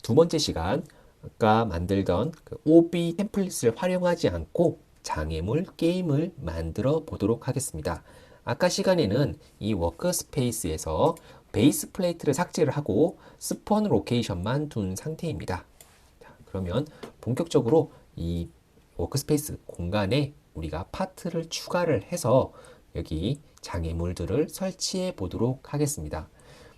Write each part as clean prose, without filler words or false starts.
두 번째 시간, 아까 만들던 그 OB 템플릿을 활용하지 않고 장애물 게임을 만들어 보도록 하겠습니다. 아까 시간에는 이 워크스페이스에서 베이스 플레이트를 삭제를 하고 스폰 로케이션만 둔 상태입니다. 자, 그러면 본격적으로 이 워크스페이스 공간에 우리가 파트를 추가를 해서 여기 장애물들을 설치해 보도록 하겠습니다.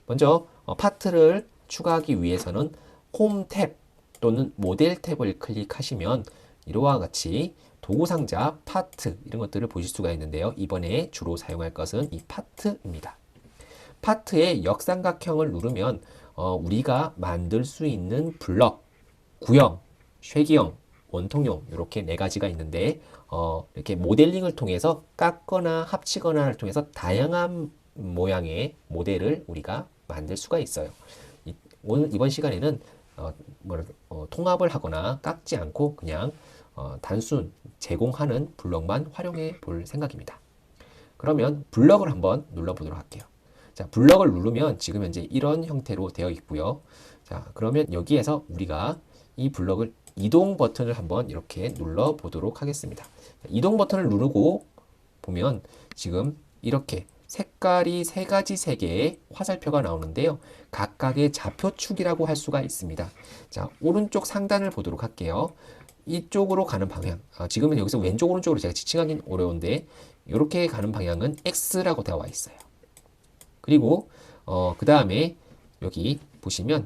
먼저 파트를 추가하기 위해서는 홈 탭 또는 모델 탭을 클릭하시면 이와 같이 도구상자, 파트 이런 것들을 보실 수가 있는데요. 이번에 주로 사용할 것은 이 파트입니다. 파트의 역삼각형을 누르면 우리가 만들 수 있는 블럭, 구형, 쉐기형, 원통형 이렇게 네 가지가 있는데 이렇게 모델링을 통해서 깎거나 합치거나를 통해서 다양한 모양의 모델을 우리가 만들 수가 있어요. 이번 시간에는 통합을 하거나 깎지 않고 그냥 단순 제공하는 블럭만 활용해 볼 생각입니다. 그러면 블럭을 한번 눌러보도록 할게요. 자, 블럭을 누르면 지금 현재 이런 형태로 되어 있고요. 자, 그러면 여기에서 우리가 이 블럭을 이동 버튼을 한번 이렇게 눌러 보도록 하겠습니다. 이동 버튼을 누르고 보면 지금 이렇게 색깔이 세 가지 색의 화살표가 나오는데요. 각각의 좌표축이라고 할 수가 있습니다. 자, 오른쪽 상단을 보도록 할게요. 이쪽으로 가는 방향. 지금은 여기서 왼쪽 오른쪽으로 제가 지칭하기는 어려운데 이렇게 가는 방향은 X라고 되어 있어요. 그리고 그 다음에 여기 보시면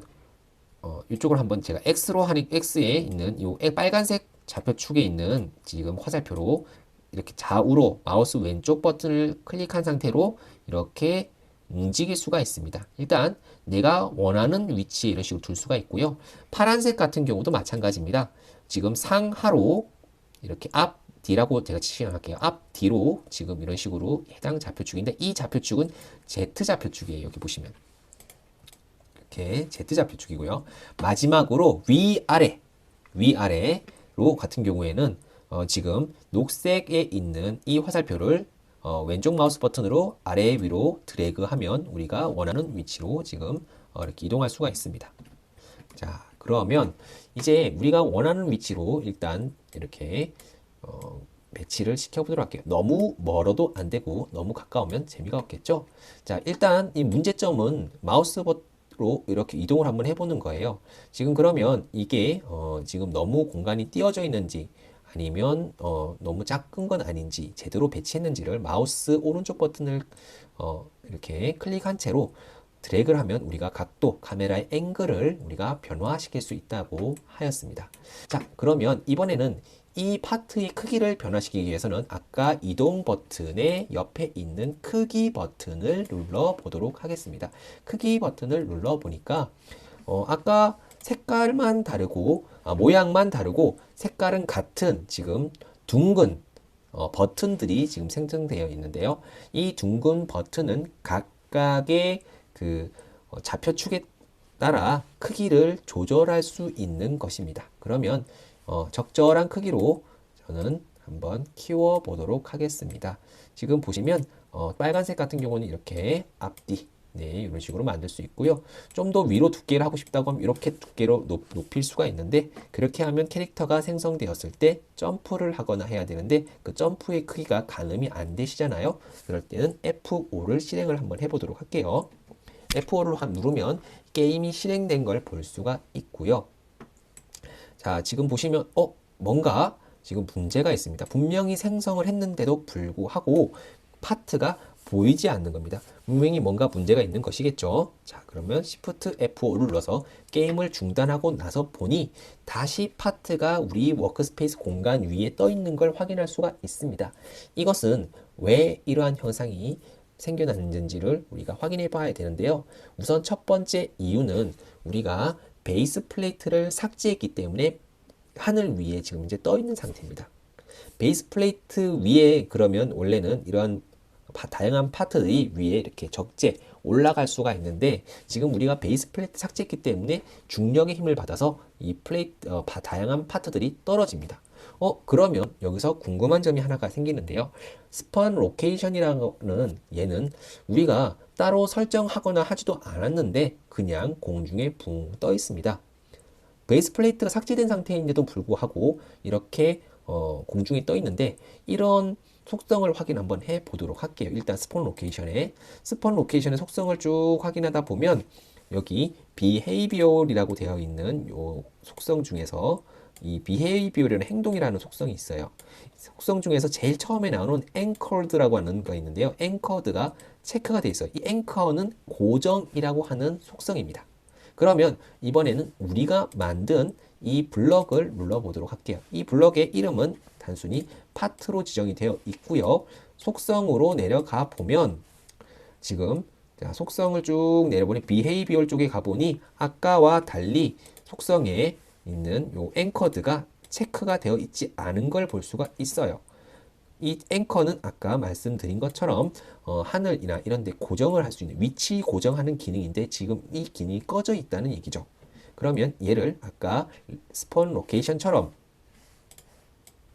이쪽을 한번 제가 X로 하는 X에 있는 이 빨간색 좌표축에 있는 지금 화살표로 이렇게 좌우로 마우스 왼쪽 버튼을 클릭한 상태로 이렇게 움직일 수가 있습니다. 일단 내가 원하는 위치에 이런 식으로 둘 수가 있고요. 파란색 같은 경우도 마찬가지입니다. 지금 상하로 이렇게 앞 D라고 제가 지시할게요. 앞 D로 지금 이런 식으로 해당 좌표축인데 이 좌표축은 Z 좌표축이에요. 여기 보시면 이렇게 Z 좌표축이고요. 마지막으로 위아래로 같은 경우에는 지금 녹색에 있는 이 화살표를 왼쪽 마우스 버튼으로 아래 위로 드래그하면 우리가 원하는 위치로 지금 이렇게 이동할 수가 있습니다. 자, 그러면 이제 우리가 원하는 위치로 일단 이렇게 배치를 시켜보도록 할게요. 너무 멀어도 안 되고 너무 가까우면 재미가 없겠죠? 자, 일단 이 문제점은 마우스 버튼으로 이렇게 이동을 한번 해보는 거예요. 지금 그러면 이게 지금 너무 공간이 띄어져 있는지 아니면 너무 작은 건 아닌지 제대로 배치했는지를 마우스 오른쪽 버튼을 이렇게 클릭한 채로 드래그를 하면 우리가 각도, 카메라의 앵글을 우리가 변화시킬 수 있다고 하였습니다. 자, 그러면 이번에는 이 파트의 크기를 변화시키기 위해서는 아까 이동 버튼의 옆에 있는 크기 버튼을 눌러 보도록 하겠습니다. 크기 버튼을 눌러 보니까 아까 색깔만 다르고 모양만 다르고 색깔은 같은 지금 둥근 버튼들이 지금 생성되어 있는데요. 이 둥근 버튼은 각각의 그 좌표축에 따라 크기를 조절할 수 있는 것입니다. 그러면 적절한 크기로 저는 한번 키워 보도록 하겠습니다. 지금 보시면 빨간색 같은 경우는 이렇게 앞뒤 이런 식으로 만들 수 있고요. 좀 더 위로 두께를 하고 싶다고 하면 이렇게 두께로 높일 수가 있는데 그렇게 하면 캐릭터가 생성되었을 때 점프를 하거나 해야 되는데 그 점프의 크기가 가늠이 안 되시잖아요. 그럴 때는 F5를 실행을 한번 해보도록 할게요. F5를 누르면 게임이 실행된 걸 볼 수가 있고요. 자, 지금 보시면 뭔가 지금 문제가 있습니다. 분명히 생성을 했는데도 불구하고 파트가 보이지 않는 겁니다. 분명히 뭔가 문제가 있는 것이겠죠. 자, 그러면 Shift F5를 눌러서 게임을 중단하고 나서 보니 다시 파트가 우리 워크스페이스 공간 위에 떠 있는 걸 확인할 수가 있습니다. 이것은 왜 이러한 현상이 생겨났는지를 우리가 확인해 봐야 되는데요. 우선 첫 번째 이유는 우리가 베이스 플레이트를 삭제했기 때문에 하늘 위에 지금 이제 떠 있는 상태입니다. 베이스 플레이트 위에 그러면 원래는 이러한 다양한 파트들이 위에 이렇게 적재 올라갈 수가 있는데 지금 우리가 베이스 플레이트 삭제했기 때문에 중력의 힘을 받아서 이 다양한 파트들이 떨어집니다. 그러면 여기서 궁금한 점이 하나가 생기는데요. 스폰 로케이션이라는 얘는 우리가 따로 설정하거나 하지도 않았는데 그냥 공중에 붕 떠 있습니다. 베이스 플레이트가 삭제된 상태인데도 불구하고 이렇게 공중에 떠 있는데 이런 속성을 확인 한번 해 보도록 할게요. 일단 스폰 로케이션의 속성을 쭉 확인하다 보면 여기 behavior이라고 되어 있는 요 속성 중에서 이 behavior이라는 행동이라는 속성이 있어요. 속성 중에서 제일 처음에 나오는 anchored라고 하는 거 있는데요. anchored가 체크가 되어 있어요. 이 anchor는 고정이라고 하는 속성입니다. 그러면 이번에는 우리가 만든 이 블럭을 눌러보도록 할게요. 이 블럭의 이름은 단순히 파트로 지정이 되어 있고요. 속성으로 내려가 보면 지금 속성을 쭉 내려보니 behavior 쪽에 가보니 아까와 달리 속성에 있는 요 anchored가 체크가 되어 있지 않은 걸 볼 수가 있어요. 이 앵커는 아까 말씀드린 것처럼 하늘이나 이런 데 고정을 할 수 있는 위치 고정하는 기능인데 지금 이 기능이 꺼져 있다는 얘기죠. 그러면 얘를 아까 스폰 로케이션처럼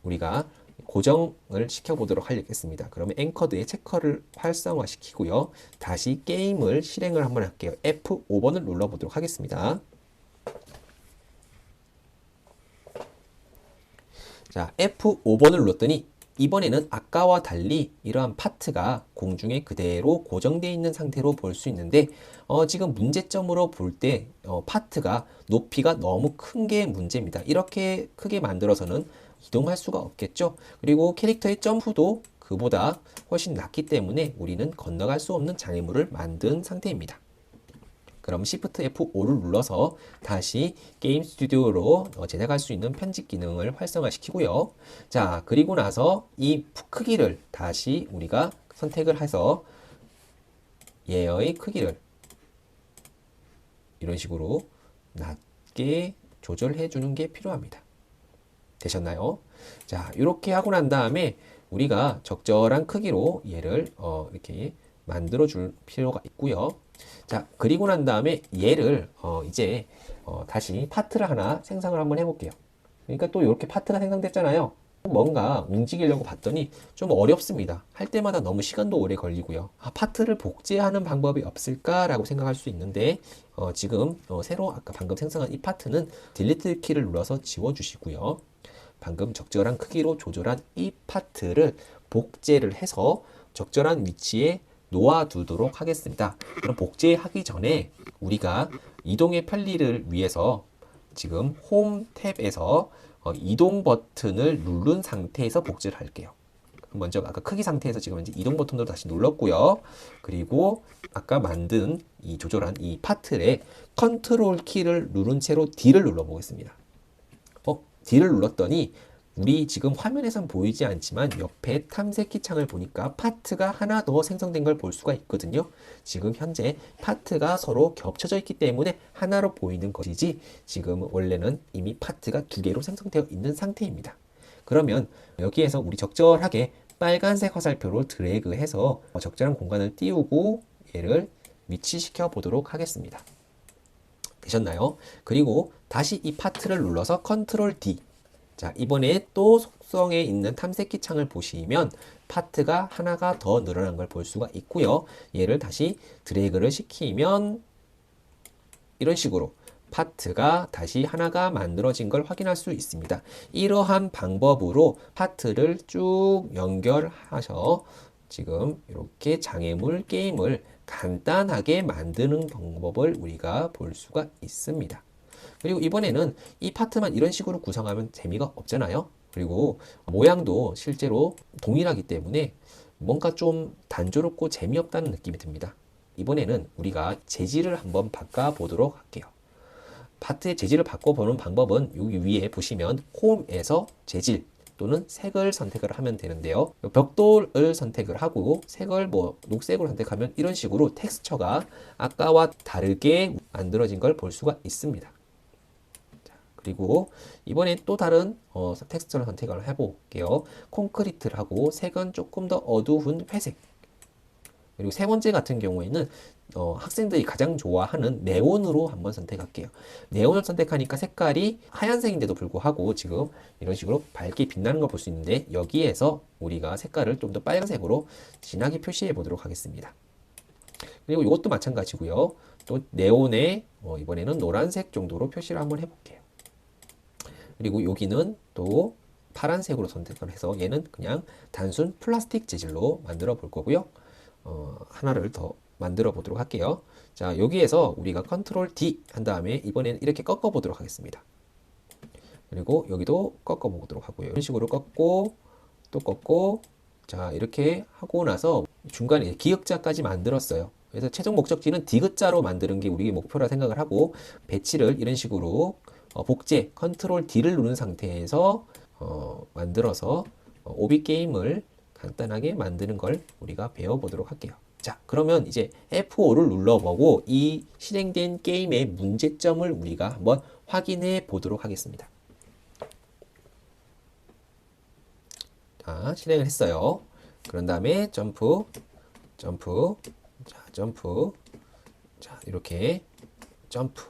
우리가 고정을 시켜보도록 하겠습니다. 그러면 앵커드의 체커를 활성화 시키고요. 다시 게임을 실행을 한번 할게요. F5번을 눌러보도록 하겠습니다. 자, F5번을 눌렀더니 이번에는 아까와 달리 이러한 파트가 공중에 그대로 고정되어 있는 상태로 볼 수 있는데 지금 문제점으로 볼 때 파트가 높이가 너무 큰 게 문제입니다. 이렇게 크게 만들어서는 이동할 수가 없겠죠. 그리고 캐릭터의 점프도 그보다 훨씬 낮기 때문에 우리는 건너갈 수 없는 장애물을 만든 상태입니다. 그럼 Shift F5를 눌러서 다시 게임 스튜디오로 제작할 수 있는 편집 기능을 활성화시키고요. 자, 그리고 나서 이 크기를 다시 우리가 선택을 해서 얘의 크기를 이런 식으로 낮게 조절해 주는 게 필요합니다. 되셨나요? 자, 이렇게 하고 난 다음에 우리가 적절한 크기로 얘를 이렇게 만들어 줄 필요가 있고요. 자, 그리고 난 다음에 얘를 이제 다시 파트를 하나 생성을 한번 해볼게요. 그러니까 또 이렇게 파트가 생성됐잖아요. 뭔가 움직이려고 봤더니 좀 어렵습니다. 할 때마다 너무 시간도 오래 걸리고요. 파트를 복제하는 방법이 없을까라고 생각할 수 있는데 지금 새로 아까 방금 생성한 이 파트는 딜리트 키를 눌러서 지워주시고요. 방금 적절한 크기로 조절한 이 파트를 복제를 해서 적절한 위치에 놓아두도록 하겠습니다. 그럼 복제하기 전에 우리가 이동의 편리를 위해서 지금 홈 탭에서 이동 버튼을 누른 상태에서 복제를 할게요. 먼저 아까 크기 상태에서 지금 이제 이동 버튼으로 다시 눌렀고요. 그리고 아까 만든 이 조절한 이 파트에 컨트롤 키를 누른 채로 D를 눌러 보겠습니다. D를 눌렀더니 우리 지금 화면에선 보이지 않지만 옆에 탐색기 창을 보니까 파트가 하나 더 생성된 걸 볼 수가 있거든요. 지금 현재 파트가 서로 겹쳐져 있기 때문에 하나로 보이는 것이지 지금 원래는 이미 파트가 두 개로 생성되어 있는 상태입니다. 그러면 여기에서 우리 적절하게 빨간색 화살표로 드래그해서 적절한 공간을 띄우고 얘를 위치시켜 보도록 하겠습니다. 되셨나요? 그리고 다시 이 파트를 눌러서 컨트롤 D. 자, 이번에 또 속성에 있는 탐색기 창을 보시면 파트가 하나가 더 늘어난 걸 볼 수가 있고요. 얘를 다시 드래그를 시키면 이런 식으로 파트가 다시 하나가 만들어진 걸 확인할 수 있습니다. 이러한 방법으로 파트를 쭉 연결하셔 지금 이렇게 장애물 게임을 간단하게 만드는 방법을 우리가 볼 수가 있습니다. 그리고 이번에는 이 파트만 이런 식으로 구성하면 재미가 없잖아요. 그리고 모양도 실제로 동일하기 때문에 뭔가 좀 단조롭고 재미없다는 느낌이 듭니다. 이번에는 우리가 재질을 한번 바꿔보도록 할게요. 파트의 재질을 바꿔보는 방법은 여기 위에 보시면 홈에서 재질 또는 색을 선택을 하면 되는데요. 벽돌을 선택을 하고 색을 녹색으로 선택하면 이런 식으로 텍스처가 아까와 다르게 만들어진 걸 볼 수가 있습니다. 그리고 이번에 또 다른 텍스처를 선택을 해볼게요. 콘크리트를 하고 색은 조금 더 어두운 회색. 그리고 세 번째 같은 경우에는 학생들이 가장 좋아하는 네온으로 한번 선택할게요. 네온을 선택하니까 색깔이 하얀색인데도 불구하고 지금 이런 식으로 밝게 빛나는 걸 볼 수 있는데 여기에서 우리가 색깔을 좀 더 빨간색으로 진하게 표시해 보도록 하겠습니다. 그리고 이것도 마찬가지고요. 또 네온에 이번에는 노란색 정도로 표시를 한번 해볼게요. 그리고 여기는 또 파란색으로 선택을 해서 얘는 그냥 단순 플라스틱 재질로 만들어 볼 거고요. 하나를 더 만들어 보도록 할게요. 자, 여기에서 우리가 컨트롤 D 한 다음에 이번에는 이렇게 꺾어 보도록 하겠습니다. 그리고 여기도 꺾어 보도록 하고요. 이런 식으로 꺾고 또 꺾고, 자, 이렇게 하고 나서 중간에 기역자까지 만들었어요. 그래서 최종 목적지는 디귿자로 만드는 게 우리의 목표라 생각을 하고 배치를 이런 식으로 복제 컨트롤 D를 누른 상태에서 만들어서 오비 게임을 간단하게 만드는 걸 우리가 배워보도록 할게요. 자, 그러면 이제 F5를 눌러보고 이 실행된 게임의 문제점을 우리가 한번 확인해 보도록 하겠습니다. 자, 실행을 했어요. 그런 다음에 점프, 점프, 자, 점프, 자, 이렇게 점프.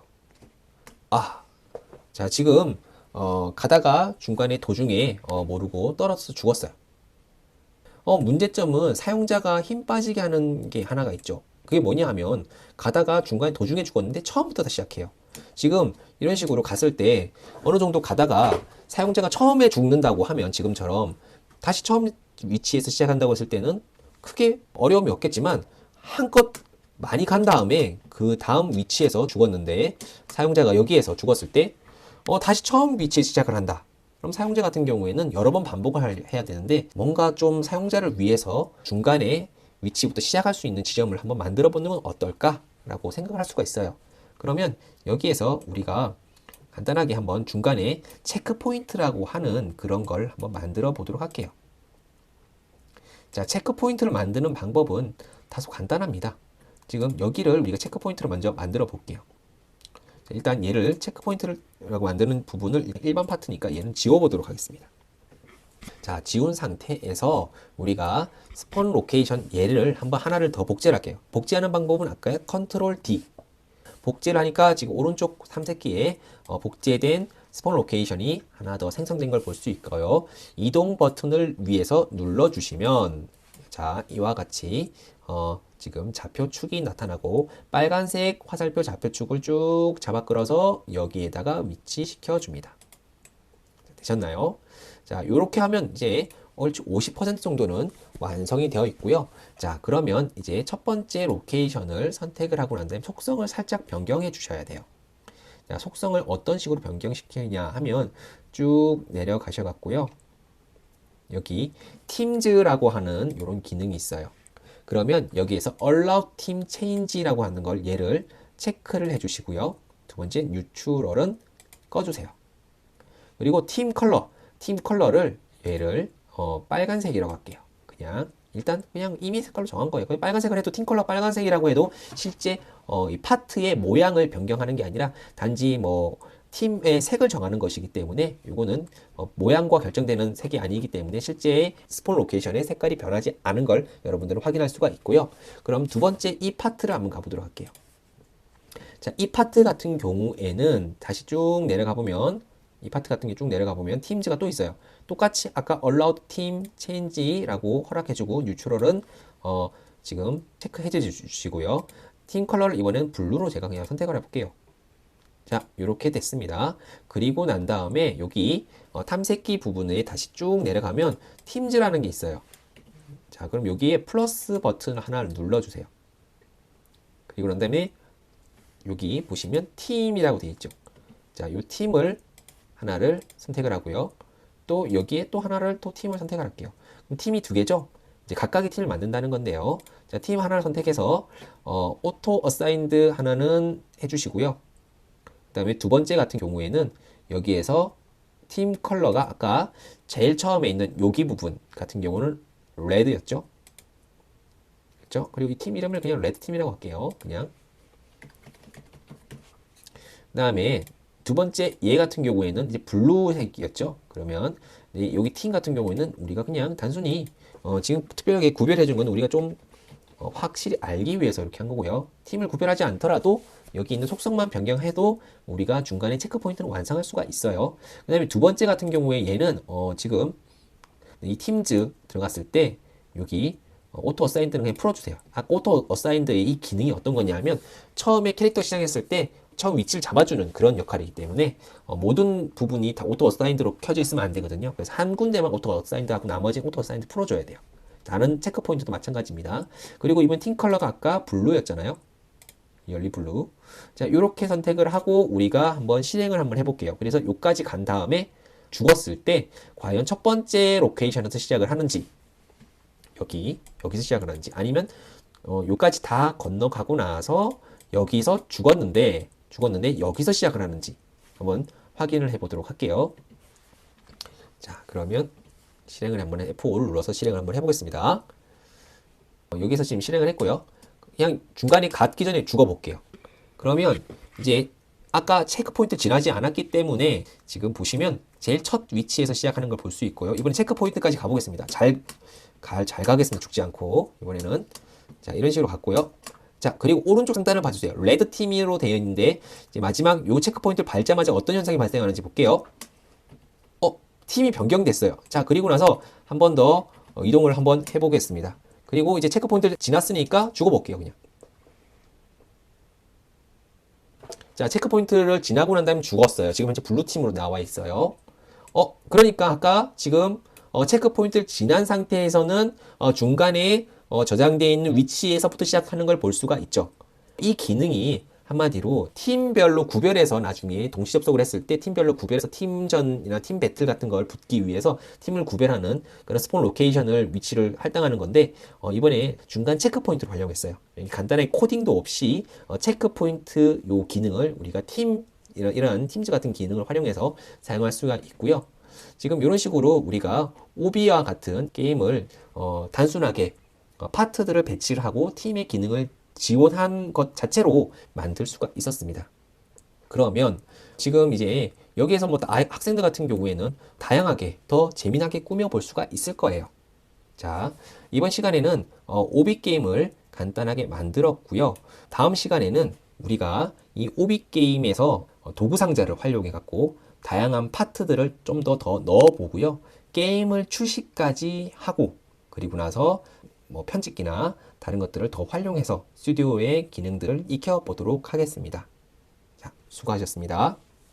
자, 지금 가다가 중간에 도중에 모르고 떨어져서 죽었어요. 문제점은 사용자가 힘 빠지게 하는 게 하나가 있죠. 그게 뭐냐 하면 가다가 중간에 도중에 죽었는데 처음부터 다시 시작해요. 지금 이런 식으로 갔을 때 어느 정도 가다가 사용자가 처음에 죽는다고 하면 지금처럼 다시 처음 위치에서 시작한다고 했을 때는 크게 어려움이 없겠지만 한껏 많이 간 다음에 그 다음 위치에서 죽었는데 사용자가 여기에서 죽었을 때 다시 처음 위치에 시작을 한다. 그럼 사용자 같은 경우에는 여러 번 반복을 해야 되는데 뭔가 좀 사용자를 위해서 중간에 위치부터 시작할 수 있는 지점을 한번 만들어 보는 건 어떨까라고 생각을 할 수가 있어요. 그러면 여기에서 우리가 간단하게 한번 중간에 체크 포인트라고 하는 그런 걸 한번 만들어 보도록 할게요. 자, 체크 포인트를 만드는 방법은 다소 간단합니다. 지금 여기를 우리가 체크 포인트를 먼저 만들어 볼게요. 일단 얘를 체크 포인트라고 만드는 부분을 일반 파트니까 얘는 지워보도록 하겠습니다. 자, 지운 상태에서 우리가 스폰 로케이션 얘를 한번 하나를 더 복제를 할게요. 복제하는 방법은 아까 컨트롤 D. 복제를 하니까 지금 오른쪽 삼색기에 복제된 스폰 로케이션이 하나 더 생성된 걸 볼 수 있고요. 이동 버튼을 위에서 눌러주시면 자, 이와 같이 지금 좌표축이 나타나고 빨간색 화살표 좌표축을 쭉 잡아 끌어서 여기에다가 위치시켜 줍니다. 되셨나요? 자, 이렇게 하면 이제 50% 정도는 완성이 되어 있고요. 자, 그러면 이제 첫 번째 로케이션을 선택을 하고 난 다음에 속성을 살짝 변경해 주셔야 돼요. 자, 속성을 어떤 식으로 변경시키냐 하면 쭉 내려가셔 갖고요. 여기 팀즈라고 하는 이런 기능이 있어요. 그러면 여기에서 allow team change라고 하는 걸 얘를 체크를 해주시고요. 두 번째 뉴트럴은 꺼주세요. 그리고 팀 컬러를 얘를 빨간색이라고 할게요. 일단 그냥 이미 색깔로 정한 거예요. 빨간색을 해도 팀 컬러 빨간색이라고 해도 실제 이 파트의 모양을 변경하는 게 아니라 단지 뭐 팀의 색을 정하는 것이기 때문에 이거는 모양과 결정되는 색이 아니기 때문에 실제 스폰 로케이션의 색깔이 변하지 않은 걸 여러분들은 확인할 수가 있고요. 그럼 두 번째 이 파트를 한번 가보도록 할게요. 자, 이 파트 같은 경우에는 다시 쭉 내려가 보면 이 파트 같은 게 쭉 내려가 보면 팀즈가 또 있어요. 똑같이 아까 allow team change라고 허락해주고 뉴트럴은 지금 체크해 주시고요. 팀 컬러를 이번엔 블루로 제가 그냥 선택을 해볼게요. 자, 이렇게 됐습니다. 그리고 난 다음에 여기 탐색기 부분에 다시 쭉 내려가면 팀즈라는 게 있어요. 자, 그럼 여기에 플러스 버튼 하나를 눌러주세요. 그리고 난 다음에 여기 보시면 팀이라고 되어 있죠. 자, 이 팀을 하나를 선택을 하고요. 또 여기에 또 하나를 또 팀을 선택을 할게요. 그럼 팀이 두 개죠? 이제 각각의 팀을 만든다는 건데요. 자, 팀 하나를 선택해서 오토 어사인드 하나는 해주시고요. 그 다음에 두 번째 같은 경우에는 여기에서 팀 컬러가 아까 제일 처음에 있는 여기 부분 같은 경우는 레드였죠. 그렇죠? 그리고 이 팀 이름을 그냥 레드 팀이라고 할게요. 그냥. 그 다음에 두 번째 얘 같은 경우에는 이제 블루색이었죠. 그러면 여기 팀 같은 경우에는 우리가 그냥 단순히 지금 특별하게 구별해 준 건 우리가 좀 확실히 알기 위해서 이렇게 한 거고요. 팀을 구별하지 않더라도 여기 있는 속성만 변경해도 우리가 중간에 체크 포인트를 완성할 수가 있어요. 그 다음에 두 번째 같은 경우에 얘는 지금 이 팀즈 들어갔을 때 여기 오토 어사인드는 그냥 풀어주세요. 오토 어사인드의 이 기능이 어떤 거냐면 처음에 캐릭터 시작했을 때 처음 위치를 잡아주는 그런 역할이기 때문에 모든 부분이 다 오토 어사인드로 켜져 있으면 안 되거든요. 그래서 한 군데만 오토 어사인드하고 나머지 오토 어사인드 풀어줘야 돼요. 다른 체크 포인트도 마찬가지입니다. 그리고 이번 팀 컬러가 아까 블루였잖아요. 열리 블루. 자, 이렇게 선택을 하고 우리가 한번 실행을 한번 해볼게요. 그래서 여기까지 간 다음에 죽었을 때 과연 첫 번째 로케이션에서 시작을 하는지 여기서 시작을 하는지 아니면 여기까지 다 건너가고 나서 여기서 죽었는데 여기서 시작을 하는지 한번 확인을 해보도록 할게요. 자, 그러면 실행을 한번 F5를 눌러서 실행을 한번 해보겠습니다. 여기서 지금 실행을 했고요. 그냥 중간에 갔기 전에 죽어볼게요. 그러면 이제 아까 체크포인트 지나지 않았기 때문에 지금 보시면 제일 첫 위치에서 시작하는 걸 볼 수 있고요. 이번에 체크포인트까지 가보겠습니다. 잘 가겠습니다. 죽지 않고. 이번에는 자, 이런 식으로 갔고요. 자, 그리고 오른쪽 상단을 봐주세요. 레드 팀으로 되어 있는데 이제 마지막 요 체크포인트를 밟자마자 어떤 현상이 발생하는지 볼게요. 팀이 변경됐어요. 자, 그리고 나서 한 번 더 이동을 한번 해보겠습니다. 그리고 이제 체크포인트를 지났으니까 죽어볼게요, 그냥. 자, 체크포인트를 지나고 난 다음에 죽었어요. 지금 현재 블루팀으로 나와 있어요. 그러니까 아까 지금 체크포인트를 지난 상태에서는 중간에 저장되어 있는 위치에서부터 시작하는 걸 볼 수가 있죠. 이 기능이 한마디로 팀별로 구별해서 나중에 동시 접속을 했을 때 팀별로 구별해서 팀전이나 팀 배틀 같은 걸 붙기 위해서 팀을 구별하는 그런 스폰 로케이션을 위치를 할당하는 건데 이번에 중간 체크 포인트를 활용했어요. 간단하게 코딩도 없이 체크 포인트 요 기능을 우리가 이런 팀즈 같은 기능을 활용해서 사용할 수가 있고요. 지금 이런 식으로 우리가 오비와 같은 게임을 단순하게 파트들을 배치를 하고 팀의 기능을 지원한 것 자체로 만들 수가 있었습니다. 그러면 지금 이제 여기에서 뭐 학생들 같은 경우에는 다양하게 더 재미나게 꾸며볼 수가 있을 거예요. 자, 이번 시간에는 오비 게임을 간단하게 만들었고요. 다음 시간에는 우리가 이 오비 게임에서 도구 상자를 활용해 갖고 다양한 파트들을 좀 더 넣어보고요. 게임을 출시까지 하고 그리고 나서 뭐 편집기나 다른 것들을 더 활용해서 스튜디오의 기능들을 익혀보도록 하겠습니다. 자, 수고하셨습니다.